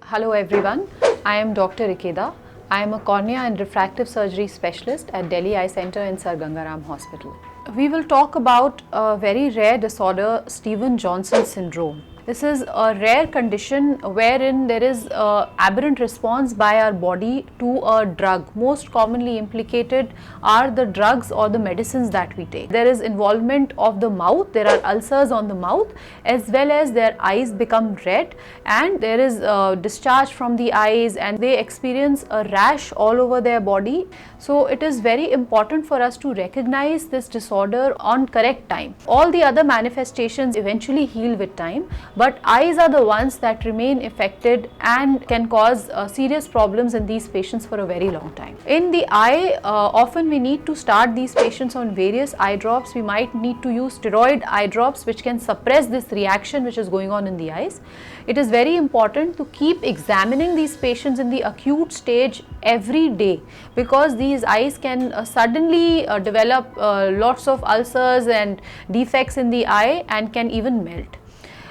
Hello everyone, I am Dr. Ikeda. I am a cornea and refractive surgery specialist at Delhi Eye Center in Sir Gangaram Hospital. We will talk about a very rare disorder, Stevens-Johnson syndrome. This is a rare condition wherein there is an aberrant response by our body to a drug. Most commonly implicated are the drugs or the medicines that we take. There is involvement of the mouth, there are ulcers on the mouth, as well as their eyes become red, and there is discharge from the eyes, and they experience a rash all over their body. So it is very important for us to recognize this disorder on correct time. All the other manifestations eventually heal with time, but eyes are the ones that remain affected and can cause serious problems in these patients for a very long time. In the eye, often we need to start these patients on various eye drops. We might need to use steroid eye drops which can suppress this reaction which is going on in the eyes. It is very important to keep examining these patients in the acute stage every day, because these eyes can suddenly develop lots of ulcers and defects in the eye and can even melt.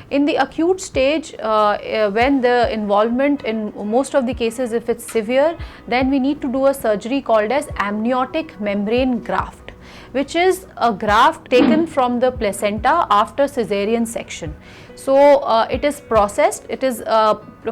In the acute stage, when the involvement, in most of the cases if it's severe, then we need to do a surgery called as amniotic membrane graft, which is a graft taken from the placenta after cesarean section. So it is processed, it is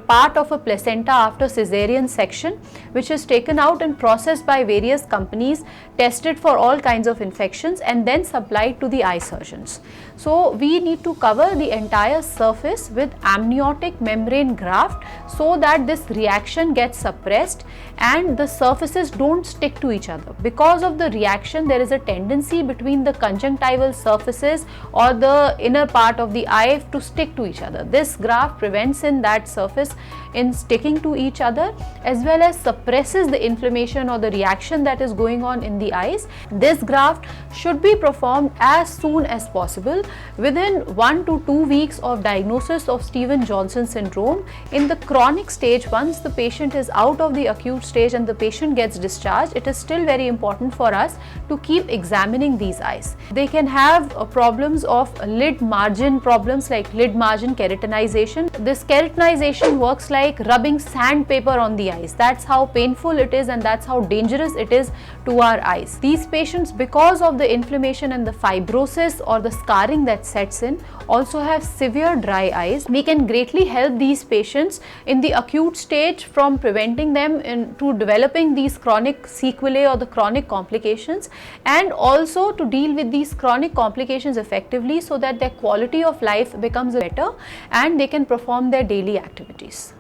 part of a placenta after cesarean section, which is taken out and processed by various companies, tested for all kinds of infections, and then supplied to the eye surgeons. So we need to cover the entire surface with amniotic membrane graft so that this reaction gets suppressed and the surfaces don't stick to each other. Because of the reaction, there is a tendency between the conjunctival surfaces or the inner part of the eye to stick to each other. This graft prevents in that surface in sticking to each other, as well as suppresses the inflammation or the reaction that is going on in the eyes. This graft should be performed as soon as possible, within 1 to 2 weeks of diagnosis of Stevens-Johnson syndrome. In the chronic stage, once the patient is out of the acute stage and the patient gets discharged, it is still very important for us to keep examining these eyes. They can have problems of lid margin problems, like lid margin keratinization. This keratinization works like rubbing sandpaper on the eyes. That's how painful it is, and that's how dangerous it is to our eyes. These patients, because of the inflammation and the fibrosis or the scarring that sets in, also have severe dry eyes. We can greatly help these patients in the acute stage from preventing them to developing these chronic sequelae or the chronic complications, and also to deal with these chronic complications effectively so that their quality of life becomes better and they can perform their daily activities.